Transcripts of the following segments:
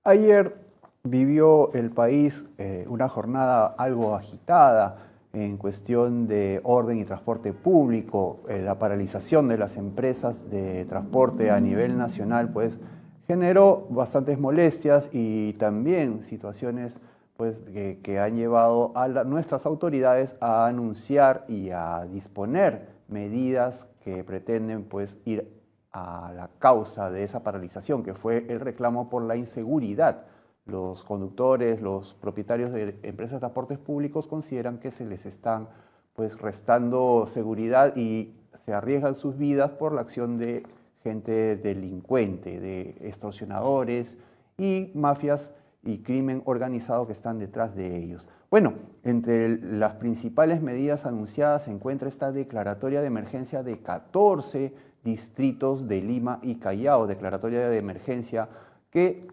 Ayer vivió el país una jornada algo agitada en cuestión de orden y transporte público. La paralización de las empresas de transporte a nivel nacional pues generó bastantes molestias y también situaciones pues que han llevado a nuestras autoridades a anunciar y a disponer medidas que pretenden pues ir a la causa de esa paralización, que fue el reclamo por la inseguridad. Los conductores, los propietarios de empresas de transportes públicos consideran que se les están pues restando seguridad y se arriesgan sus vidas por la acción de gente delincuente, de extorsionadores y mafias y crimen organizado que están detrás de ellos. Bueno, entre las principales medidas anunciadas se encuentra esta declaratoria de emergencia de 14 distritos de Lima y Callao, declaratoria de emergencia que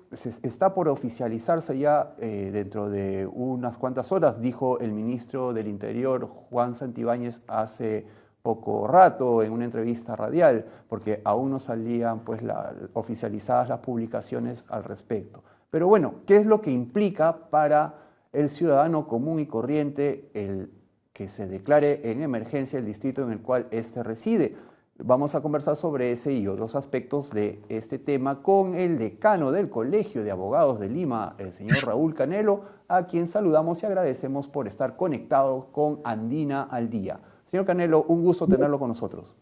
está por oficializarse ya dentro de unas cuantas horas, dijo el ministro del Interior, Juan Santibáñez, hace poco rato en una entrevista radial, porque aún no salían pues, oficializadas las publicaciones al respecto. Pero bueno, ¿qué es lo que implica para el ciudadano común y corriente el que se declare en emergencia el distrito en el cual éste reside? Vamos a conversar sobre ese y otros aspectos de este tema con el decano del Colegio de Abogados de Lima, el señor Raúl Canelo, a quien saludamos y agradecemos por estar conectado con Andina al Día. Señor Canelo, un gusto tenerlo con nosotros.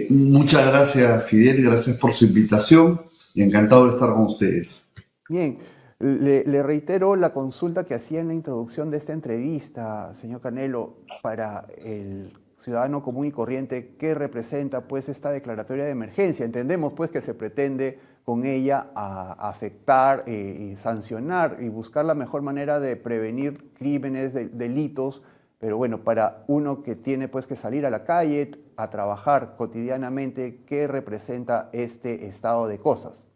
Muchas gracias, Fidel, gracias por su invitación y encantado de estar con ustedes. Bien, le reitero la consulta que hacía en la introducción de esta entrevista, señor Canelo, para el ciudadano común y corriente, ¿qué representa pues esta declaratoria de emergencia? Entendemos pues que se pretende con ella afectar y sancionar y buscar la mejor manera de prevenir crímenes, delitos, pero bueno, para uno que tiene pues que salir a la calle a trabajar cotidianamente, ¿qué representa este estado de cosas?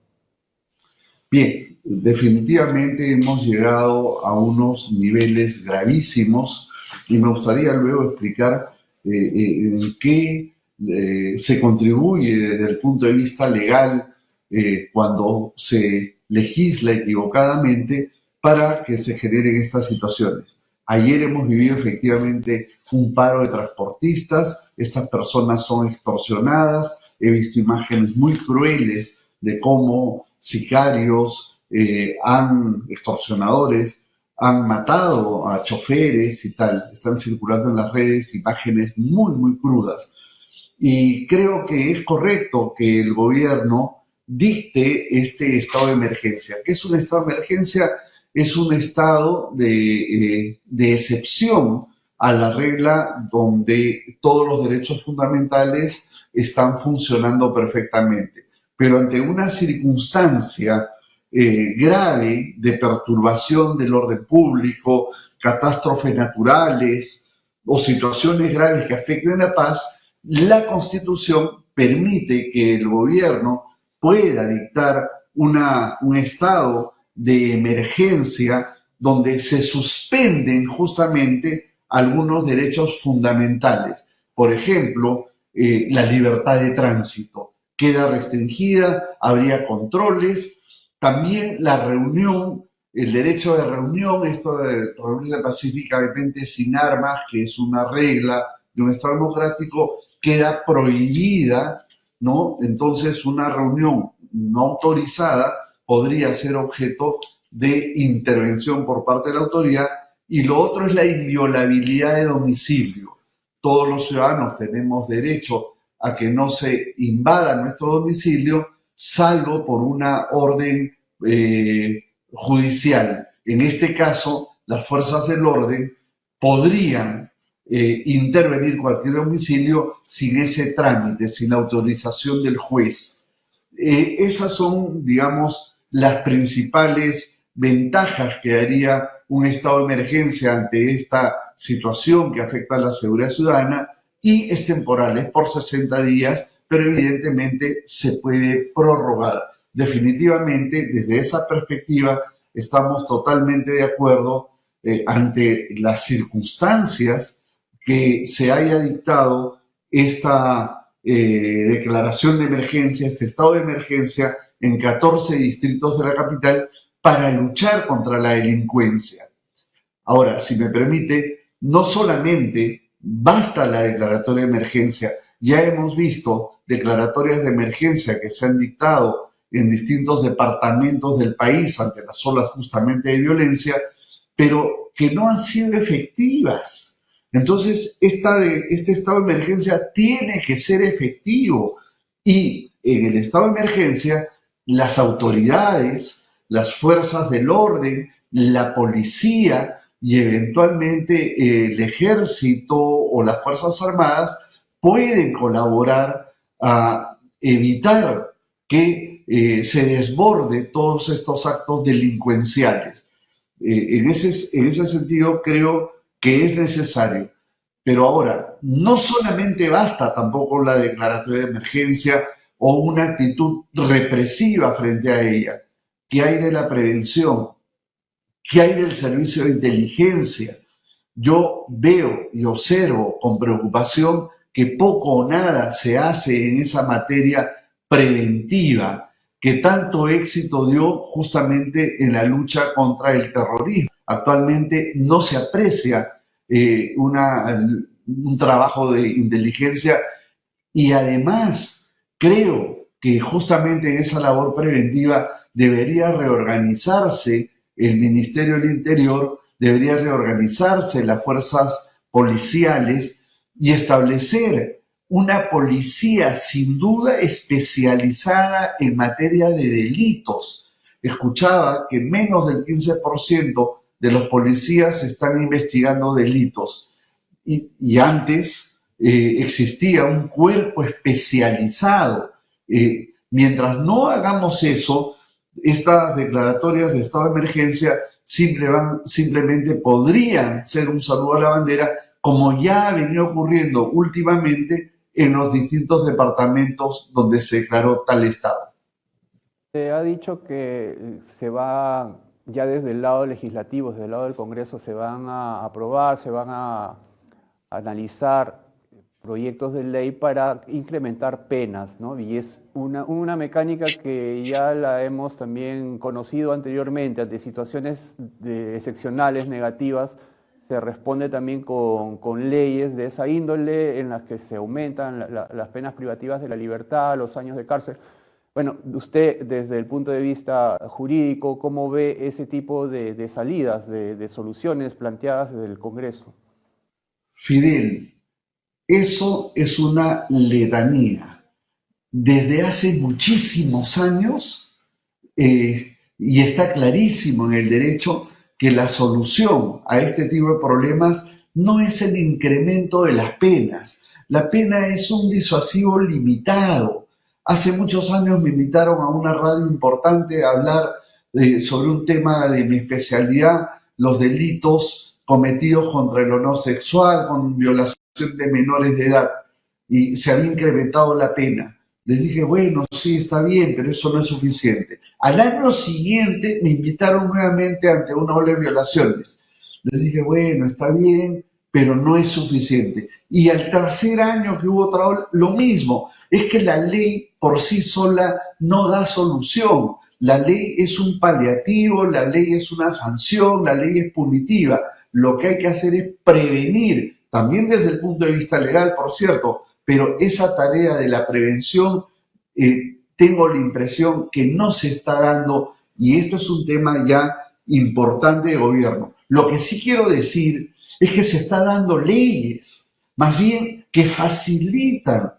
Bien, definitivamente hemos llegado a unos niveles gravísimos y me gustaría luego explicar en qué se contribuye desde el punto de vista legal cuando se legisla equivocadamente para que se generen estas situaciones. Ayer hemos vivido efectivamente un paro de transportistas, estas personas son extorsionadas, he visto imágenes muy crueles de cómo sicarios, extorsionadores, han matado a choferes y tal. Están circulando en las redes imágenes muy, muy crudas. Y creo que es correcto que el gobierno dicte este estado de emergencia. ¿Qué es un estado de emergencia? Es un estado de excepción a la regla donde todos los derechos fundamentales están funcionando perfectamente. Pero ante una circunstancia grave de perturbación del orden público, catástrofes naturales o situaciones graves que afecten la paz, la Constitución permite que el gobierno pueda dictar un estado de emergencia donde se suspenden justamente algunos derechos fundamentales. Por ejemplo, la libertad de tránsito queda restringida, habría controles. También la reunión, el derecho de reunión, esto de reunirse pacíficamente sin armas, que es una regla de un Estado democrático, queda prohibida, ¿no? Entonces una reunión no autorizada podría ser objeto de intervención por parte de la autoridad. Y lo otro es la inviolabilidad de domicilio. Todos los ciudadanos tenemos derecho a que no se invada nuestro domicilio, salvo por una orden judicial. En este caso, las fuerzas del orden podrían intervenir cualquier domicilio sin ese trámite, sin la autorización del juez. Esas son, digamos, las principales ventajas que daría un estado de emergencia ante esta situación que afecta a la seguridad ciudadana, y es temporal, es por 60 días, pero evidentemente se puede prorrogar. Definitivamente, desde esa perspectiva, estamos totalmente de acuerdo ante las circunstancias que se haya dictado esta declaración de emergencia, este estado de emergencia, en 14 distritos de la capital para luchar contra la delincuencia. Ahora, si me permite, no solamente basta la declaratoria de emergencia, ya hemos visto declaratorias de emergencia que se han dictado en distintos departamentos del país ante las olas justamente de violencia, pero que no han sido efectivas. Entonces, este estado de emergencia tiene que ser efectivo y en el estado de emergencia las autoridades, las fuerzas del orden, la policía y eventualmente el ejército o las fuerzas armadas pueden colaborar a evitar que se desborde todos estos actos delincuenciales. En ese sentido creo que es necesario. Pero ahora, no solamente basta tampoco la declaratoria de emergencia o una actitud represiva frente a ella. ¿Qué hay de la prevención? ¿Qué hay del servicio de inteligencia? Yo veo y observo con preocupación que poco o nada se hace en esa materia preventiva que tanto éxito dio justamente en la lucha contra el terrorismo. Actualmente no se aprecia un trabajo de inteligencia y además creo que justamente en esa labor preventiva debería reorganizarse el Ministerio del Interior, debería reorganizarse las fuerzas policiales y establecer una policía sin duda especializada en materia de delitos. Escuchaba que menos del 15% de los policías están investigando delitos y antes existía un cuerpo especializado. Mientras no hagamos eso, estas declaratorias de estado de emergencia simplemente podrían ser un saludo a la bandera, como ya ha venido ocurriendo últimamente en los distintos departamentos donde se declaró tal estado. Se ha dicho que ya desde el lado legislativo, desde el lado del Congreso, se van a aprobar, se van a analizar proyectos de ley para incrementar penas, ¿no? Y es una mecánica que ya la hemos también conocido anteriormente. Ante situaciones excepcionales, negativas, se responde también con leyes de esa índole en las que se aumentan las penas privativas de la libertad, los años de cárcel. Bueno, usted desde el punto de vista jurídico, ¿cómo ve ese tipo de salidas, de soluciones planteadas desde el Congreso? Fidel, eso es una letanía. Desde hace muchísimos años, y está clarísimo en el derecho que la solución a este tipo de problemas no es el incremento de las penas. La pena es un disuasivo limitado. Hace muchos años me invitaron a una radio importante a hablar sobre un tema de mi especialidad, los delitos cometidos contra el honor sexual, con violación de menores de edad, y se había incrementado la pena. Les dije, bueno, sí, está bien, pero eso no es suficiente. Al año siguiente me invitaron nuevamente ante una ola de violaciones. Les dije, bueno, está bien, pero no es suficiente. Y al tercer año que hubo otra ola, lo mismo. Es que la ley por sí sola no da solución. La ley es un paliativo, la ley es una sanción, la ley es punitiva. Lo que hay que hacer es prevenir, también desde el punto de vista legal, por cierto, pero esa tarea de la prevención tengo la impresión que no se está dando, y esto es un tema ya importante de gobierno. Lo que sí quiero decir es que se está dando leyes, más bien que facilitan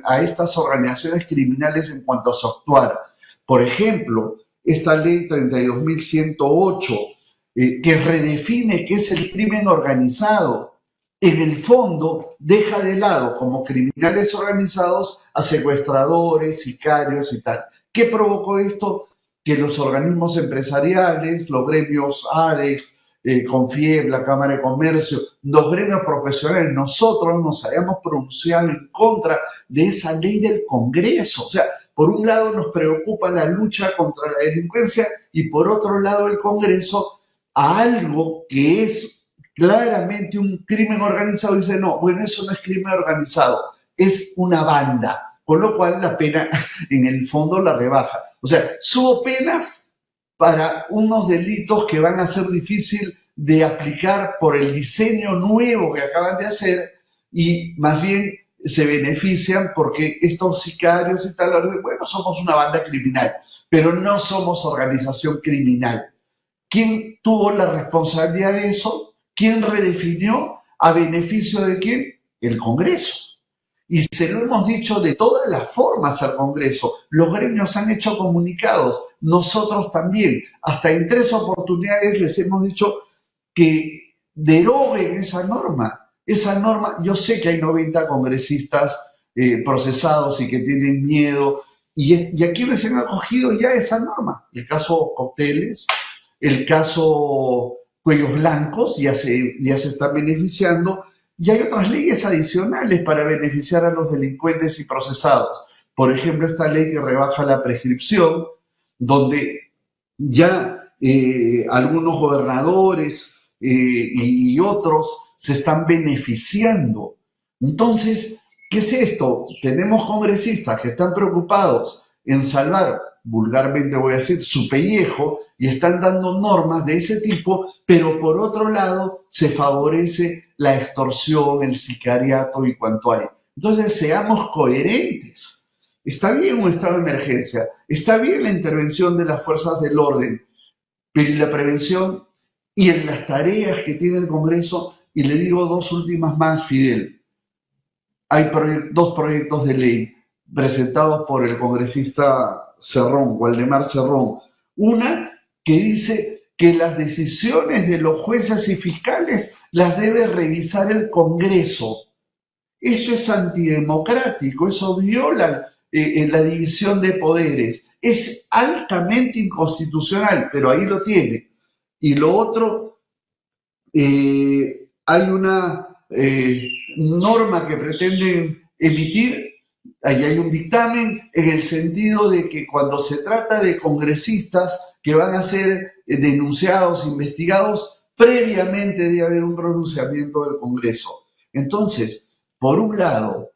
a estas organizaciones criminales en cuanto a su actuar. Por ejemplo, esta ley 32.108, que redefine qué es el crimen organizado, en el fondo deja de lado como criminales organizados a secuestradores, sicarios y tal. ¿Qué provocó esto? Que los organismos empresariales, los gremios ADEX, CONFIEP, la Cámara de Comercio, los gremios profesionales, nosotros nos hayamos pronunciado en contra de esa ley del Congreso. O sea, por un lado nos preocupa la lucha contra la delincuencia y por otro lado el Congreso a algo que es claramente un crimen organizado dice, no, bueno, eso no es crimen organizado, es una banda. con lo cual la pena en el fondo la rebaja. O sea, subo penas para unos delitos que van a ser difícil de aplicar por el diseño nuevo que acaban de hacer, y más bien se benefician porque estos sicarios y tal, bueno, somos una banda criminal, pero no somos organización criminal. ¿Quién tuvo la responsabilidad de eso? ¿Quién redefinió? ¿A beneficio de quién? El Congreso. Y se lo hemos dicho de todas las formas al Congreso. Los gremios han hecho comunicados, nosotros también. Hasta en 3 oportunidades les hemos dicho que deroguen esa norma. Esa norma, yo sé que hay 90 congresistas procesados y que tienen miedo, y a quienes se han acogido ya esa norma. El caso Cocteles, el caso Cuellos Blancos, ya se están beneficiando, y hay otras leyes adicionales para beneficiar a los delincuentes y procesados. Por ejemplo, esta ley que rebaja la prescripción, donde ya algunos gobernadores y otros se están beneficiando. Entonces, ¿qué es esto? Tenemos congresistas que están preocupados en salvar, vulgarmente voy a decir, su pellejo, y están dando normas de ese tipo, pero por otro lado se favorece la extorsión, el sicariato y cuanto hay. Entonces, seamos coherentes. Está bien un estado de emergencia, está bien la intervención de las fuerzas del orden, pero la prevención y en las tareas que tiene el Congreso, y le digo 2 últimas más, Fidel. Hay 2 proyectos de ley presentados por el congresista Cerrón, Waldemar Cerrón. Una que dice que las decisiones de los jueces y fiscales las debe revisar el Congreso. Eso es antidemocrático, eso viola la división de poderes. Es altamente inconstitucional, pero ahí lo tiene. Y lo otro, hay una norma que pretenden emitir, ahí hay un dictamen en el sentido de que cuando se trata de congresistas que van a ser denunciados, investigados, previamente debe haber un pronunciamiento del Congreso. Entonces, por un lado,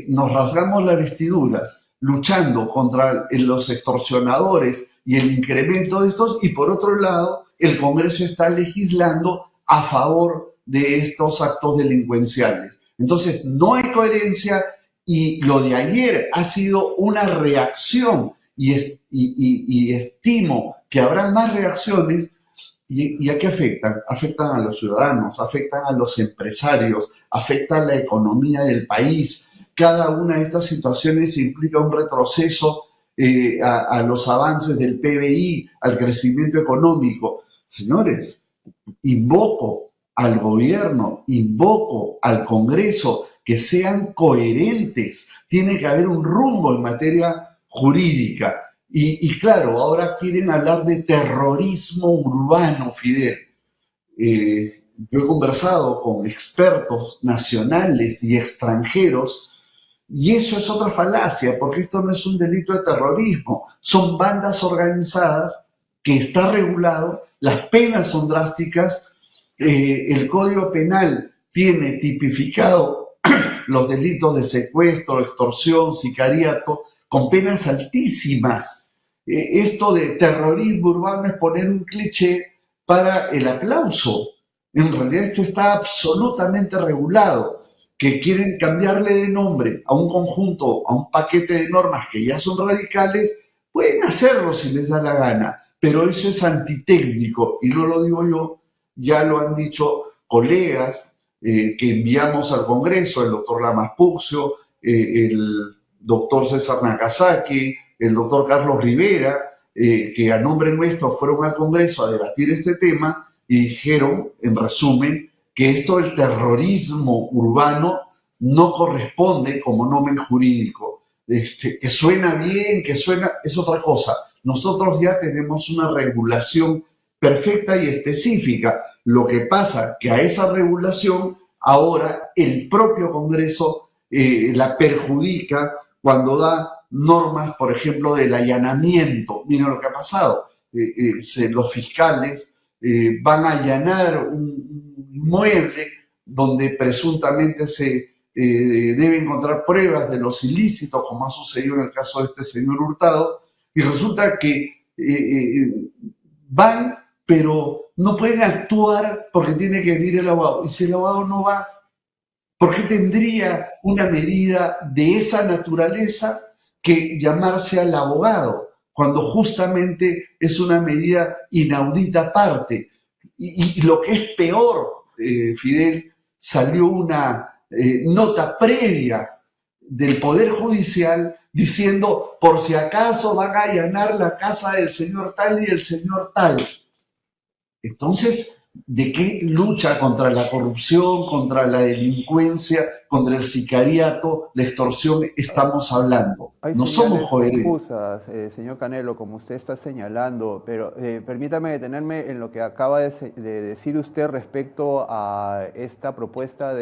nos rasgamos las vestiduras luchando contra los extorsionadores y el incremento de estos, y por otro lado, el Congreso está legislando a favor de estos actos delincuenciales. Entonces, no hay coherencia, y lo de ayer ha sido una reacción, y estimo que habrá más reacciones. ¿Y a qué afectan? Afectan a los ciudadanos, afectan a los empresarios, afectan a la economía del país. Cada una de estas situaciones implica un retroceso a los avances del PBI, al crecimiento económico. Señores, invoco al gobierno, invoco al Congreso que sean coherentes. Tiene que haber un rumbo en materia jurídica. Y claro, ahora quieren hablar de terrorismo urbano, Fidel. Yo he conversado con expertos nacionales y extranjeros, y eso es otra falacia, porque esto no es un delito de terrorismo, son bandas organizadas que está regulado, las penas son drásticas, el Código Penal tiene tipificado los delitos de secuestro, extorsión, sicariato, con penas altísimas. Esto de terrorismo urbano es poner un cliché para el aplauso. En realidad esto está absolutamente regulado. Que quieren cambiarle de nombre a un conjunto, a un paquete de normas que ya son radicales, pueden hacerlo si les da la gana, pero eso es antitécnico, y no lo digo yo, ya lo han dicho colegas que enviamos al Congreso, el doctor Lamas Puccio, el doctor César Nagasaki, el doctor Carlos Rivera, que a nombre nuestro fueron al Congreso a debatir este tema y dijeron, en resumen, que esto del terrorismo urbano no corresponde como nomen jurídico. Que suena bien, que suena, es otra cosa. Nosotros ya tenemos una regulación perfecta y específica. Lo que pasa que a esa regulación ahora el propio Congreso la perjudica cuando da normas, por ejemplo, del allanamiento. Miren lo que ha pasado. Los fiscales van a allanar un inmueble donde presuntamente se debe encontrar pruebas de los ilícitos, como ha sucedido en el caso de este señor Hurtado, y resulta que van, pero no pueden actuar porque tiene que venir el abogado. Y si el abogado no va, ¿por qué tendría una medida de esa naturaleza que llamarse al abogado, cuando justamente es una medida inaudita aparte? Y lo que es peor, Fidel, salió una nota previa del Poder Judicial diciendo, por si acaso van a allanar la casa del señor tal y del señor tal. Entonces, ¿de qué lucha contra la corrupción, contra la delincuencia, contra el sicariato, la extorsión estamos hablando? Hay No somos señales coherentes. confusas, señor Canelo, como usted está señalando, pero permítame detenerme en lo que acaba de decir usted respecto a esta propuesta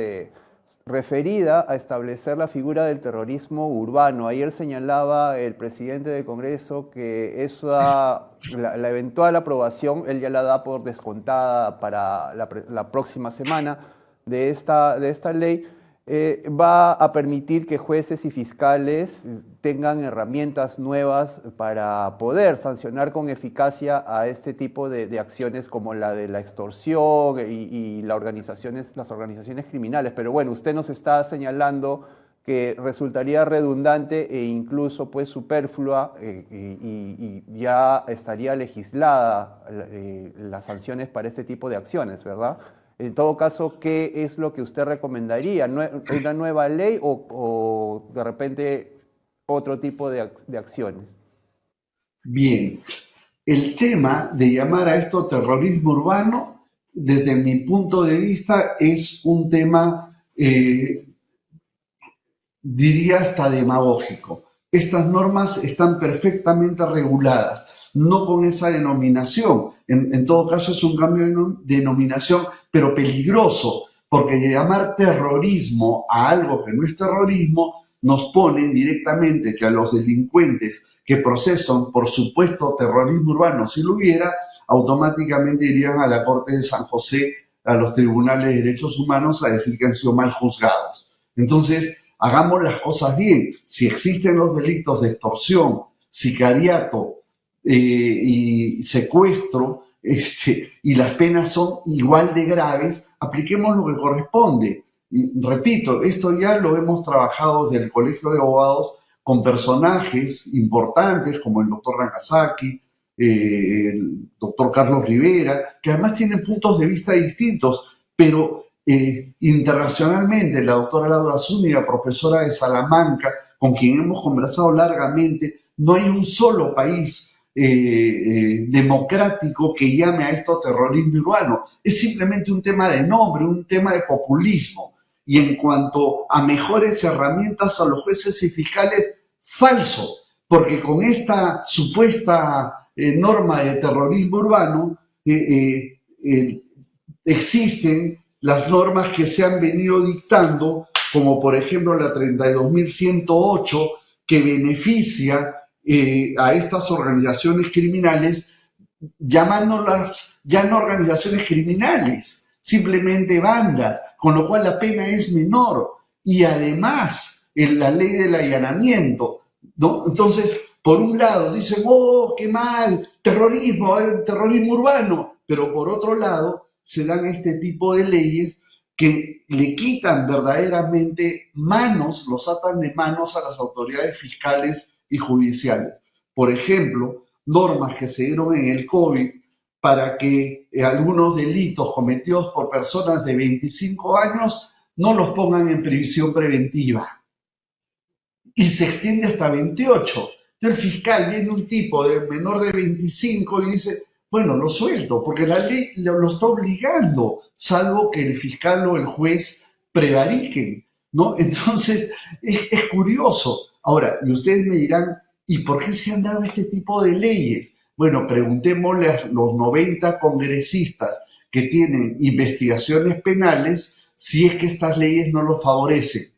referida a establecer la figura del terrorismo urbano. Ayer señalaba el presidente del Congreso que la eventual aprobación, él ya la da por descontada para la próxima semana de esta ley. Va a permitir que jueces y fiscales tengan herramientas nuevas para poder sancionar con eficacia a este tipo de acciones como la de la extorsión y las organizaciones criminales. Pero bueno, usted nos está señalando que resultaría redundante e incluso pues superflua y ya estaría legislada las sanciones para este tipo de acciones, ¿verdad? En todo caso, ¿qué es lo que usted recomendaría? ¿Una nueva ley o de repente otro tipo de acciones? Bien, el tema de llamar a esto terrorismo urbano, desde mi punto de vista, es un tema diría hasta demagógico. Estas normas están perfectamente reguladas, no con esa denominación. En todo caso es un cambio de denominación, pero peligroso, porque llamar terrorismo a algo que no es terrorismo nos pone directamente que a los delincuentes que procesan por supuesto terrorismo urbano, si lo hubiera, automáticamente irían a la Corte de San José, a los tribunales de derechos humanos, a decir que han sido mal juzgados. Entonces, hagamos las cosas bien. Si existen los delitos de extorsión, sicariato y secuestro, y las penas son igual de graves, apliquemos lo que corresponde. Y repito, esto ya lo hemos trabajado desde el Colegio de Abogados con personajes importantes como el doctor Nagasaki, el doctor Carlos Rivera, que además tienen puntos de vista distintos, pero internacionalmente, la doctora Laura Zúñiga, profesora de Salamanca, con quien hemos conversado largamente, no hay un solo país democrático que llame a esto terrorismo urbano. Es simplemente un tema de nombre, un tema de populismo. Y en cuanto a mejores herramientas a los jueces y fiscales, falso, porque con esta supuesta norma de terrorismo urbano existen las normas que se han venido dictando, como por ejemplo la 32.108, que beneficia a estas organizaciones criminales, llamándolas ya no organizaciones criminales, simplemente bandas, con lo cual la pena es menor. Y además, en la ley del allanamiento, ¿no? Entonces, por un lado dicen, oh, qué mal, terrorismo, terrorismo urbano, pero por otro lado se dan este tipo de leyes que le quitan verdaderamente manos, los atan de manos a las autoridades fiscales y judiciales. Por ejemplo, normas que se dieron en el COVID para que algunos delitos cometidos por personas de 25 años no los pongan en prisión preventiva. Y se extiende hasta 28. Entonces el fiscal viene un tipo de menor de 25 y dice, bueno, lo suelto, porque la ley lo está obligando, salvo que el fiscal o el juez prevariquen, ¿no? Entonces, es curioso. Ahora, y ustedes me dirán, ¿y por qué se han dado este tipo de leyes? Bueno, preguntémosle a los 90 congresistas que tienen investigaciones penales si es que estas leyes no los favorecen.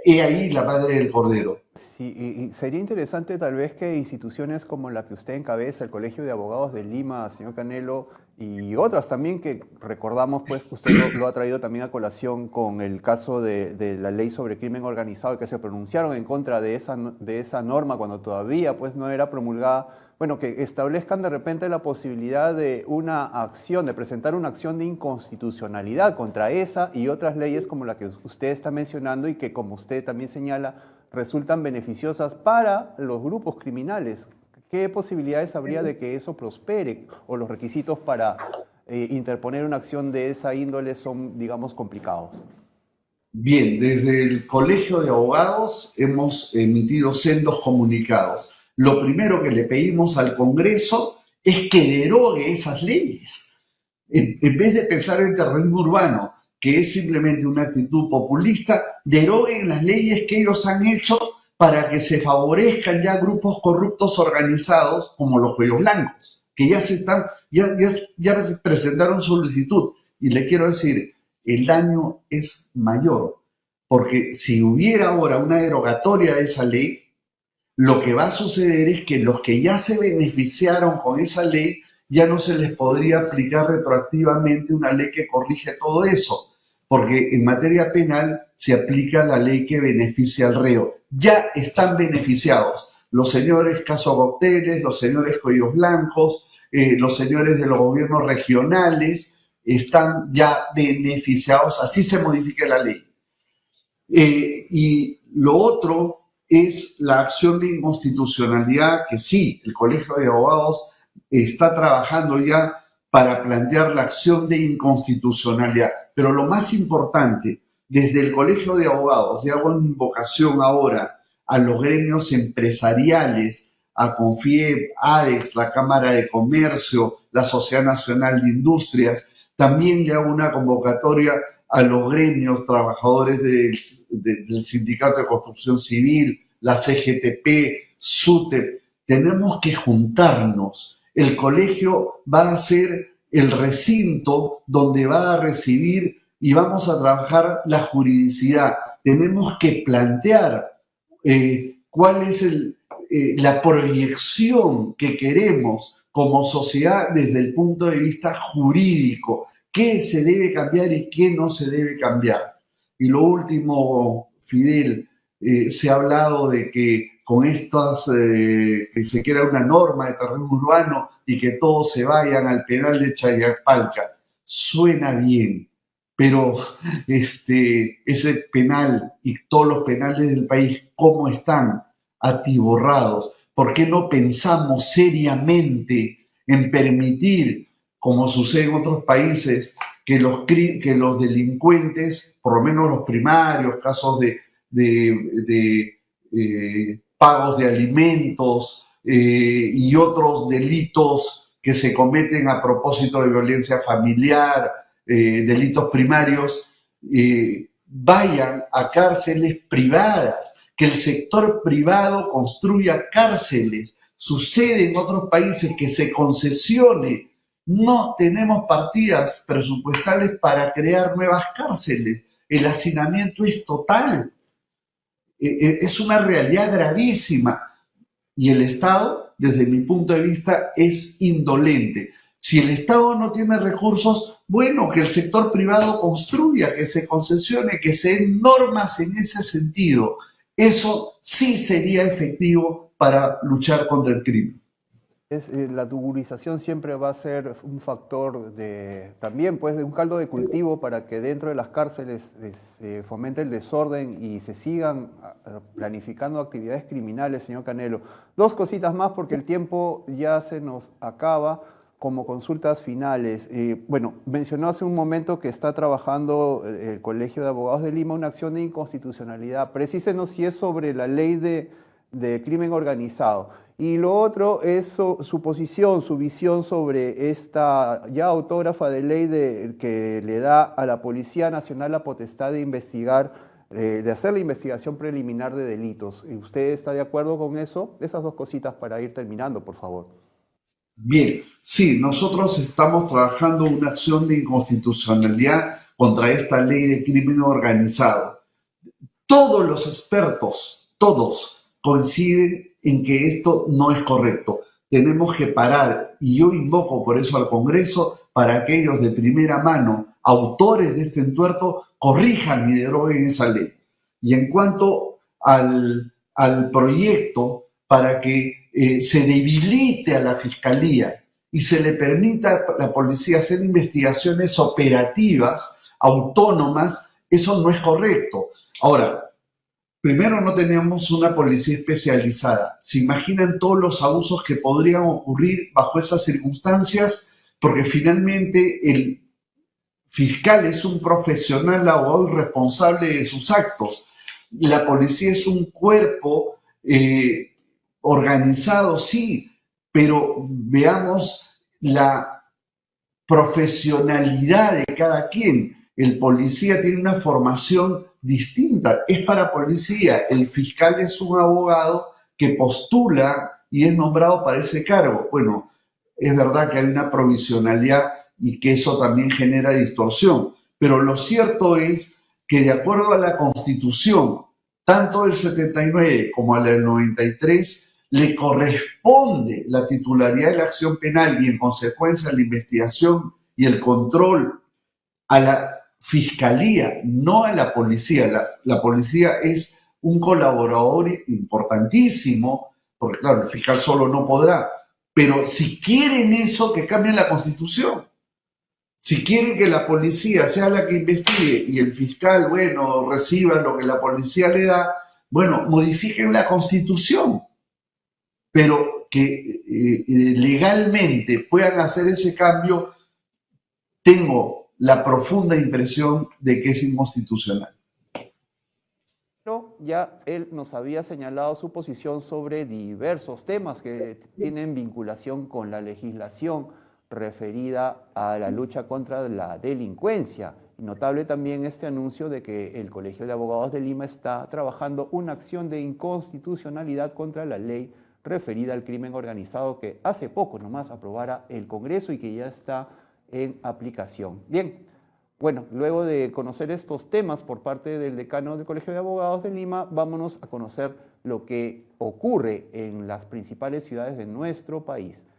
He ahí la madre del cordero. Sí, y sería interesante tal vez que instituciones como la que usted encabeza, el Colegio de Abogados de Lima, señor Canelo, y otras también que recordamos, pues usted lo ha traído también a colación con el caso de la ley sobre crimen organizado, que se pronunciaron en contra de esa norma cuando todavía pues no era promulgada. Bueno, que establezcan de repente la posibilidad de una acción, de presentar una acción de inconstitucionalidad contra esa y otras leyes como la que usted está mencionando y que, como usted también señala, resultan beneficiosas para los grupos criminales. ¿Qué posibilidades habría de que eso prospere o los requisitos para interponer una acción de esa índole son, digamos, complicados? Bien, desde el Colegio de Abogados hemos emitido sendos comunicados. Lo primero que le pedimos al Congreso es que derogue esas leyes. En vez de pensar en terrorismo urbano, que es simplemente una actitud populista, deroguen las leyes que ellos han hecho para que se favorezcan ya grupos corruptos organizados como los cuellos blancos, que ya presentaron solicitud. Y le quiero decir, el daño es mayor, porque si hubiera ahora una derogatoria de esa ley, lo que va a suceder es que los que ya se beneficiaron con esa ley, ya no se les podría aplicar retroactivamente una ley que corrige todo eso, porque en materia penal se aplica la ley que beneficia al reo. Ya están beneficiados los señores Caso Cócteles, los señores Cuellos Blancos, los señores de los gobiernos regionales, están ya beneficiados, así se modifica la ley. Y lo otro es la acción de inconstitucionalidad, que sí, el Colegio de Abogados está trabajando ya para plantear la acción de inconstitucionalidad. Pero lo más importante, desde el Colegio de Abogados, y hago una invocación ahora a los gremios empresariales, a CONFIEP, ADEX, la Cámara de Comercio, la Sociedad Nacional de Industrias, también le hago una convocatoria a los gremios trabajadores del Sindicato de Construcción Civil, la CGTP, SUTEP. Tenemos que juntarnos. El colegio va a ser el recinto donde va a recibir y vamos a trabajar la juridicidad. Tenemos que plantear cuál es la proyección que queremos como sociedad desde el punto de vista jurídico. ¿Qué se debe cambiar y qué no se debe cambiar? Y lo último, Fidel, se ha hablado de que con estas, que se quiera una norma de terrorismo urbano y que todos se vayan al penal de Chayapalca. Suena bien, pero ese penal y todos los penales del país, ¿cómo están? Atiborrados. ¿Por qué no pensamos seriamente en permitir, como sucede en otros países, que los delincuentes, por lo menos los primarios, casos de pagos de alimentos y otros delitos que se cometen a propósito de violencia familiar, delitos primarios, vayan a cárceles privadas, que el sector privado construya cárceles? Sucede en otros países que se concesione. No tenemos partidas presupuestales para crear nuevas cárceles. El hacinamiento es total. Es una realidad gravísima. Y el Estado, desde mi punto de vista, es indolente. Si el Estado no tiene recursos, bueno, que el sector privado construya, que se concesione, que se den normas en ese sentido. Eso sí sería efectivo para luchar contra el crimen. La tuburización siempre va a ser un factor también pues, de un caldo de cultivo para que dentro de las cárceles se fomente el desorden y se sigan planificando actividades criminales, señor Canelo. Dos cositas más porque el tiempo ya se nos acaba como consultas finales. Bueno, mencionó hace un momento que está trabajando el Colegio de Abogados de Lima una acción de inconstitucionalidad. Precísenos si es sobre la ley de crimen organizado. Y lo otro es su posición, su visión sobre esta ya autógrafa de ley que le da a la Policía Nacional la potestad de investigar, de hacer la investigación preliminar de delitos. ¿Usted está de acuerdo con eso? Esas dos cositas para ir terminando, por favor. Bien, sí, nosotros estamos trabajando una acción de inconstitucionalidad contra esta ley de crimen organizado. Todos los expertos, todos, coinciden en que esto no es correcto. Tenemos que parar, y yo invoco por eso al Congreso, para que ellos de primera mano, autores de este entuerto, corrijan y deroguen esa ley. Y en cuanto al proyecto para que se debilite a la Fiscalía y se le permita a la policía hacer investigaciones operativas, autónomas, eso no es correcto. Ahora, primero no teníamos una policía especializada. ¿Se imaginan todos los abusos que podrían ocurrir bajo esas circunstancias? Porque finalmente el fiscal es un profesional, abogado y responsable de sus actos. La policía es un cuerpo organizado, sí, pero veamos la profesionalidad de cada quien. El policía tiene una formación distinta, es para policía. El fiscal es un abogado que postula y es nombrado para ese cargo. Bueno, es verdad que hay una provisionalidad y que eso también genera distorsión, pero lo cierto es que de acuerdo a la Constitución, tanto del 79 como a la del 93, le corresponde la titularidad de la acción penal y en consecuencia la investigación y el control a la fiscalía, no a la policía. La policía es un colaborador importantísimo, porque claro, el fiscal solo no podrá, pero si quieren eso, que cambien la Constitución. Si quieren que la policía sea la que investigue y el fiscal, bueno, reciba lo que la policía le da, bueno, modifiquen la Constitución, pero que legalmente puedan hacer ese cambio, tengo la profunda impresión de que es inconstitucional. Pero ya él nos había señalado su posición sobre diversos temas que tienen vinculación con la legislación referida a la lucha contra la delincuencia. Notable también este anuncio de que el Colegio de Abogados de Lima está trabajando una acción de inconstitucionalidad contra la ley referida al crimen organizado que hace poco nomás aprobara el Congreso y que ya está en aplicación. Bien, bueno, luego de conocer estos temas por parte del decano del Colegio de Abogados de Lima, vámonos a conocer lo que ocurre en las principales ciudades de nuestro país.